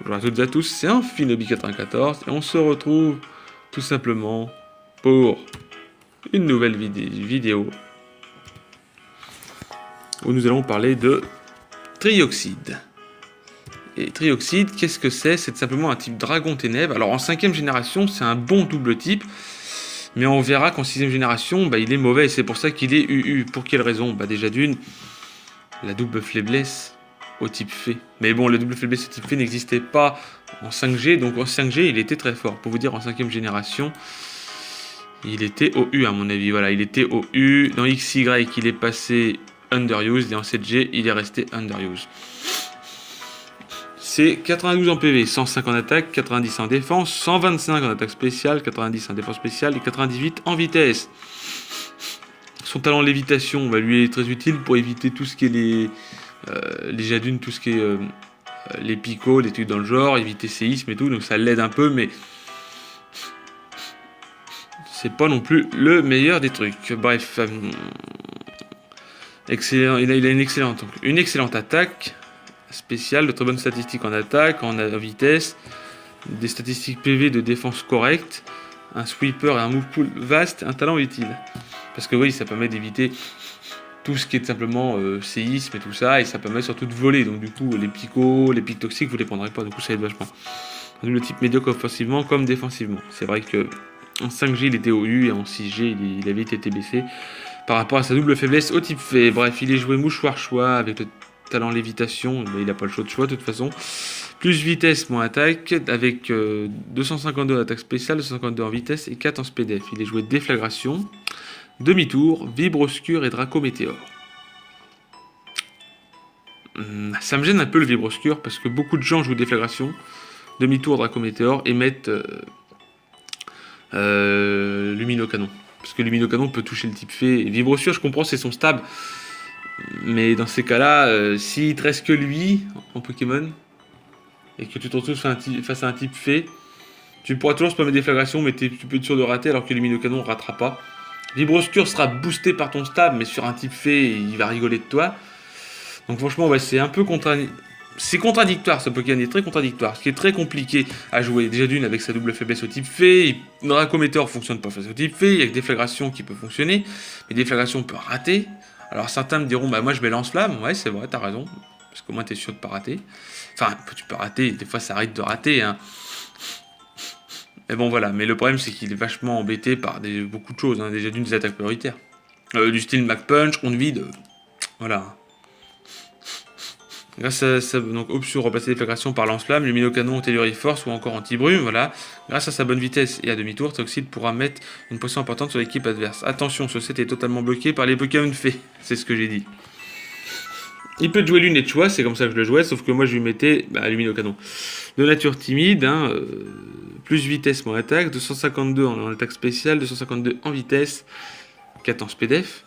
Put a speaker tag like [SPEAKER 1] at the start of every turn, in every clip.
[SPEAKER 1] Bonjour à toutes et à tous, c'est Infinobi94 et on se retrouve tout simplement pour une nouvelle vidéo où nous allons parler de Trioxide. Et Trioxide, qu'est-ce que c'est? C'est simplement un type Dragon Ténèbres. Alors en 5ème génération, c'est un bon double type, mais on verra qu'en 6ème génération, il est mauvais et c'est pour ça qu'il est UU. Pour quelle raison? Déjà d'une, la double faiblesse au type fée. Mais bon, le double faiblesse au type fée n'existait pas en 5G, donc en 5G, il était très fort. Pour vous dire, en 5ème génération, il était au U à mon avis. Voilà, il était au U. Dans XY, il est passé underused et en 7G, il est resté underused. C'est 92 en PV, 105 en attaque, 90 en défense, 125 en attaque spéciale, 90 en défense spéciale et 98 en vitesse. Son talent lévitation lui est très utile pour éviter tout ce qui est les jadunes, tout ce qui est les picots, les trucs dans le genre, éviter séisme et tout, donc ça l'aide un peu, mais c'est pas non plus le meilleur des trucs. Bref, excellent, il a une excellente attaque spéciale, de très bonnes statistiques en attaque, en vitesse, des statistiques PV de défense correctes, un sweeper et un move pool vaste, un talent utile. Parce que oui, ça permet d'éviter tout ce qui est simplement séisme et tout ça, et ça permet surtout de voler. Donc du coup, les picots, les pics toxiques, vous les prendrez pas, du coup ça aide vachement. Le type médiocre offensivement comme défensivement. C'est vrai que en 5G il était au U et en 6G il avait été TBC par rapport à sa double faiblesse au type fait. Bref, il est joué mouchoir choix avec le talent lévitation, il n'a pas le choix de choix de toute façon. Plus vitesse, moins attaque, avec 252 en attaque spéciale, 252 en vitesse et 4 en SPDF. Il est joué déflagration, demi-tour, vibre obscur et draco météore. Ça me gêne un peu le vibre obscur parce que beaucoup de gens jouent déflagration, demi-tour, draco météore et mettent lumino-canon. Parce que lumino-canon peut toucher le type fée. Et vibre obscur, je comprends, c'est son stab. Mais dans ces cas-là, s'il te reste que lui en Pokémon et que tu te retrouves face à un type fée, tu pourras toujours spammer déflagration, mais tu peux être sûr de rater alors que lumino-canon ne ratera pas. Vibre obscur sera boosté par ton stab, mais sur un type fée, il va rigoler de toi. Donc franchement, c'est un peu c'est contradictoire, ce Pokémon est très contradictoire, ce qui est très compliqué à jouer. Déjà d'une, avec sa double faiblesse au type fée, Draco Météore fonctionne pas face au type fée, il y a que déflagration qui peut fonctionner, mais déflagration peut rater. Alors certains me diront, moi je mets lance-flamme, ouais c'est vrai, t'as raison, parce qu'au moins t'es sûr de pas rater. Enfin, tu peux rater, des fois ça arrive de rater, hein. Mais bon voilà, mais le problème c'est qu'il est vachement embêté par beaucoup de choses, hein. Déjà d'une, des attaques prioritaires. Du style Mac Punch, on vide, voilà. Grâce à sa option remplacer déflagration par lance-flamme, lumino-canon, telluriforce ou encore anti-brume, voilà. Grâce à sa bonne vitesse et à demi-tour, Trioxide pourra mettre une pression importante sur l'équipe adverse. Attention, ce set est totalement bloqué par les Pokémon fées, c'est ce que j'ai dit. Il peut jouer lunettes de choix, c'est comme ça que je le jouais, sauf que moi je lui mettais lumino-canon. De nature timide, plus vitesse, moins attaque, 252 en attaque spéciale, 252 en vitesse, 4 en SPDF.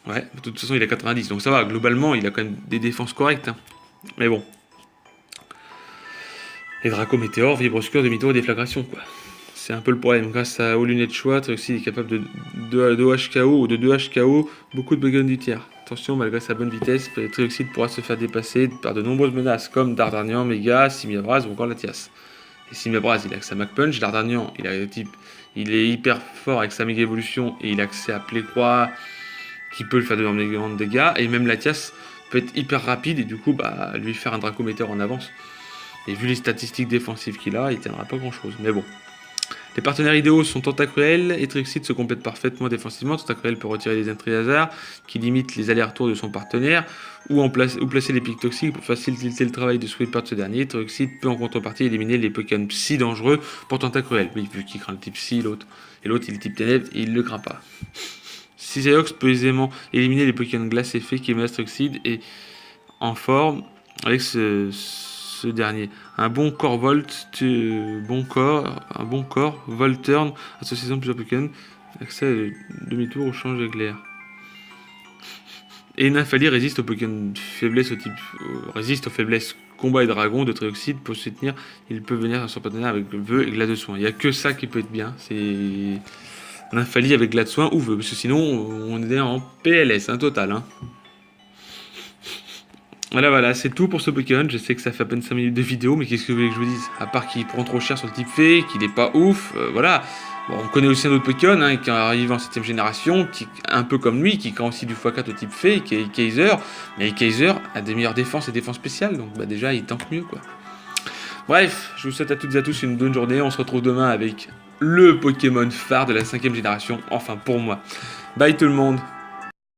[SPEAKER 1] Ouais, de toute façon il a 90, donc ça va, globalement il a quand même des défenses correctes. Hein. Mais bon. Et Draco Météore, vibre obscur, demi-tour et déflagration, quoi. C'est un peu le problème. Grâce aux lunettes choix, Trioxide est capable de 2 HKO ou de 2 HKO beaucoup de Pokémon du tiers. Attention, malgré sa bonne vitesse, Trioxide pourra se faire dépasser par de nombreuses menaces comme Dardarnian, Mega, Simiabras ou encore Latias. Et Simiabras, il a accès à Mac Punch, Dardarnian, il est hyper fort avec sa méga évolution et il a accès à Plécroix qui peut lui faire de dégâts, et même Latias peut être hyper rapide et du coup lui faire un Draco Météore en avance. Et vu les statistiques défensives qu'il a, il tiendra pas grand chose. Mais bon. Les partenaires idéaux sont Tentacruel et Trioxide se complètent parfaitement défensivement. Tentacruel peut retirer les entrées hasard qui limitent les allers-retours de son partenaire ou placer les pics toxiques pour faciliter le travail de sweeper de ce dernier. Trioxide peut en contrepartie éliminer les Pokémon psy dangereux pour Tentacruel. Oui, vu qu'il craint le type psy, l'autre. Et l'autre il est type ténèbres et il le craint pas. Cisaiox peut aisément éliminer les Pokémon glace et fée qui menacent Trioxide et en forme avec ce dernier. Un bon corps Volt Turn, association de plusieurs Pokémon, accès à demi-tour au change avec l'air. Et Nymphali résiste aux Pokémon faiblesse résiste aux faiblesses combat et dragon de Trioxide. Pour soutenir, il peut venir à son partenaire avec vœu et glade de soin. Il n'y a que ça qui peut être bien, c'est Nymphali avec glade de soin ou vœu, parce que sinon on est en PLS, total. Hein. Voilà, c'est tout pour ce Pokémon. Je sais que ça fait à peine 5 minutes de vidéo, mais qu'est-ce que vous voulez que je vous dise? À part qu'il prend trop cher sur le type fée, qu'il est pas ouf, voilà. Bon, on connaît aussi un autre Pokémon qui arrive en 7ème génération, qui un peu comme lui, qui prend aussi du x4 au type fée, qui est Kaiser. Mais Kaiser a des meilleures défenses et défenses spéciales, donc bah déjà il tank mieux quoi. Bref, je vous souhaite à toutes et à tous une bonne journée. On se retrouve demain avec le Pokémon phare de la 5ème génération, enfin pour moi. Bye tout le monde.